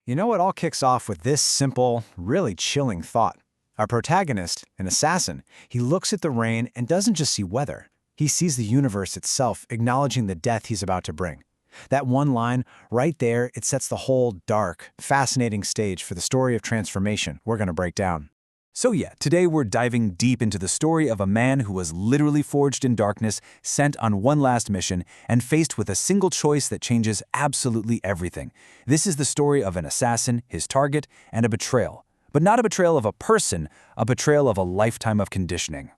You know, it all kicks off with this simple, really chilling thought. Our protagonist, an assassin, he looks at the rain and doesn't just see weather. He sees the universe itself acknowledging the death he's about to bring. That one line, right there, it sets the whole dark, fascinating stage for the story of transformation we're going to break down. So yeah, today we're diving deep into the story of a man who was literally forged in darkness, sent on one last mission, and faced with a single choice that changes absolutely everything. This is the story of an assassin, his target, and a betrayal. But not a betrayal of a person, a betrayal of a lifetime of conditioning.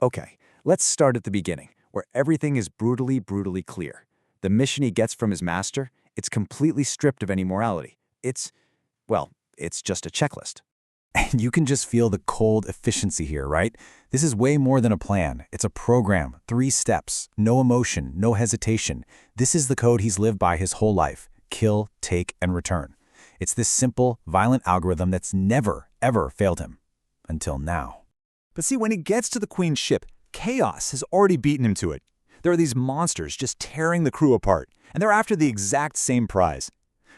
Okay, let's start at the beginning, where everything is brutally clear. The mission he gets from his master, it's completely stripped of any morality. It's just a checklist. And you can just feel the cold efficiency here, right? This is way more than a plan. It's a program, 3 steps, no emotion, no hesitation. This is the code he's lived by his whole life. Kill, take, and return. It's this simple, violent algorithm that's never, ever failed him. Until now. But see, when he gets to the Queen's ship, chaos has already beaten him to it. There are these monsters just tearing the crew apart, and they're after the exact same prize.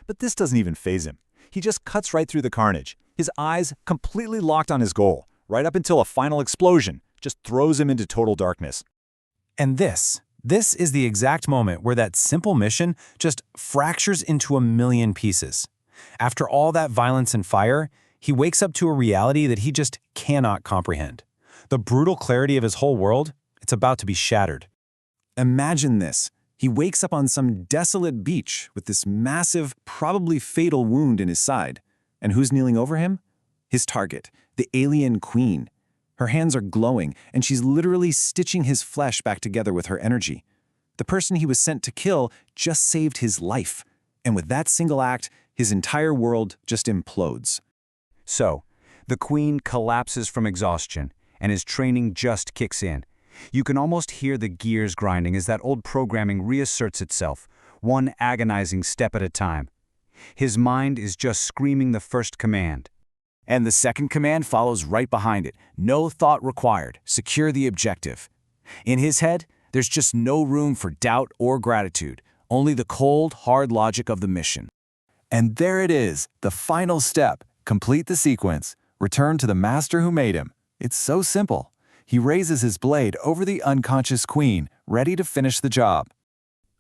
But this doesn't even faze him. He just cuts right through the carnage. His eyes completely locked on his goal, right up until a final explosion just throws him into total darkness. And this is the exact moment where that simple mission just fractures into a million pieces. After all that violence and fire, he wakes up to a reality that he just cannot comprehend. The brutal clarity of his whole world, it's about to be shattered. Imagine this. He wakes up on some desolate beach with this massive, probably fatal wound in his side. And who's kneeling over him? His target, the alien queen. Her hands are glowing, and she's literally stitching his flesh back together with her energy. The person he was sent to kill just saved his life. And with that single act, his entire world just implodes. So, the queen collapses from exhaustion, and his training just kicks in. You can almost hear the gears grinding as that old programming reasserts itself, one agonizing step at a time. His mind is just screaming the first command. And the second command follows right behind it. No thought required. Secure the objective. In his head, there's just no room for doubt or gratitude, only the cold, hard logic of the mission. And there it is, the final step. Complete the sequence. Return to the master who made him. It's so simple. He raises his blade over the unconscious queen, ready to finish the job.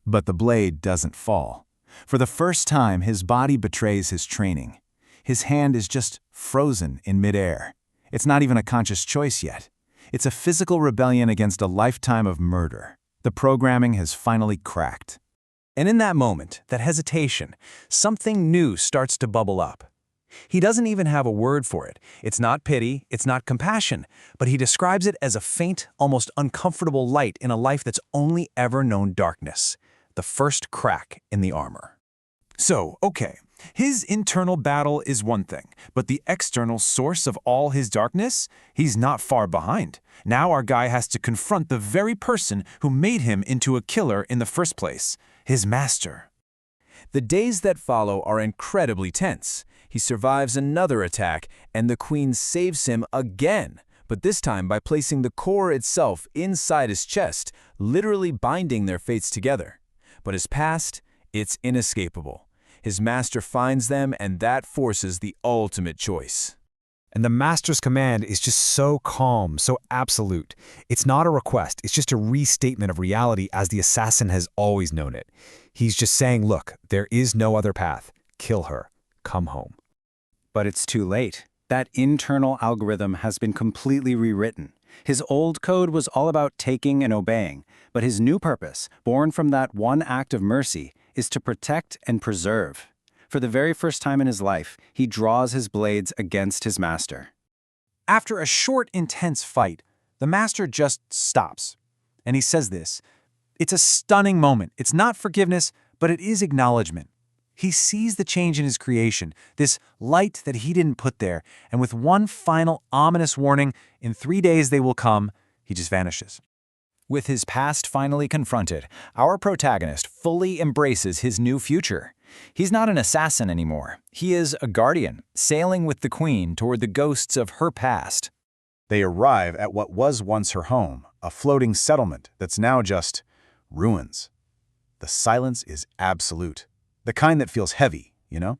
But the blade doesn't fall. For the first time, his body betrays his training. His hand is just frozen in midair. It's not even a conscious choice yet. It's a physical rebellion against a lifetime of murder. The programming has finally cracked. And in that moment, that hesitation, something new starts to bubble up. He doesn't even have a word for it. It's not pity, it's not compassion, but he describes it as a faint, almost uncomfortable light in a life that's only ever known darkness. The first crack in the armor. So, okay, his internal battle is one thing, but the external source of all his darkness, he's not far behind. Now our guy has to confront the very person who made him into a killer in the first place, his master. The days that follow are incredibly tense. He survives another attack, and the queen saves him again, but this time by placing the core itself inside his chest, literally binding their fates together. But his past, it's inescapable. His master finds them, and that forces the ultimate choice. And the master's command is just so calm, so absolute. It's not a request, it's just a restatement of reality as the assassin has always known it. He's just saying, look, there is no other path. Kill her. Come home. But it's too late. That internal algorithm has been completely rewritten. His old code was all about taking and obeying, but his new purpose, born from that one act of mercy, is to protect and preserve. For the very first time in his life, he draws his blades against his master. After a short, intense fight, the master just stops. And he says this. It's a stunning moment. It's not forgiveness, but it is acknowledgement. He sees the change in his creation, this light that he didn't put there, and with one final ominous warning, in 3 days they will come, he just vanishes. With his past finally confronted, our protagonist fully embraces his new future. He's not an assassin anymore. He is a guardian, sailing with the queen toward the ghosts of her past. They arrive at what was once her home, a floating settlement that's now just ruins. The silence is absolute. The kind that feels heavy, you know?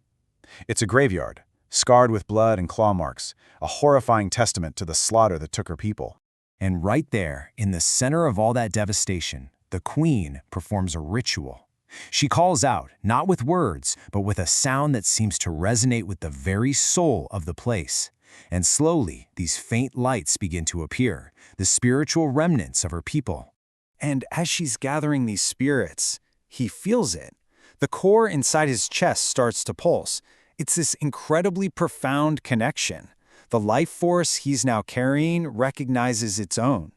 It's a graveyard, scarred with blood and claw marks, a horrifying testament to the slaughter that took her people. And right there, in the center of all that devastation, the queen performs a ritual. She calls out, not with words, but with a sound that seems to resonate with the very soul of the place. And slowly, these faint lights begin to appear, the spiritual remnants of her people. And as she's gathering these spirits, he feels it. The core inside his chest starts to pulse. It's this incredibly profound connection. The life force he's now carrying recognizes its own.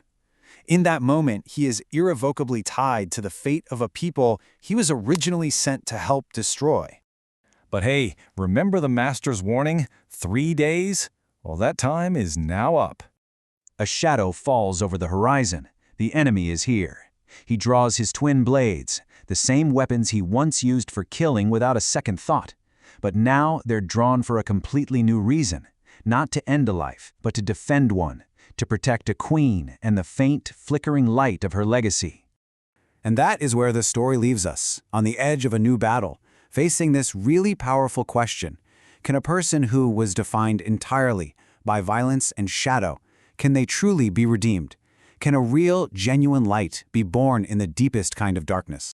In that moment, he is irrevocably tied to the fate of a people he was originally sent to help destroy. But hey, remember the Master's warning? 3 days? Well, that time is now up. A shadow falls over the horizon. The enemy is here. He draws his twin blades, the same weapons he once used for killing without a second thought. But now they're drawn for a completely new reason, not to end a life, but to defend one, to protect a queen and the faint, flickering light of her legacy. And that is where the story leaves us, on the edge of a new battle, facing this really powerful question. Can a person who was defined entirely by violence and shadow, can they truly be redeemed? Can a real, genuine light be born in the deepest kind of darkness?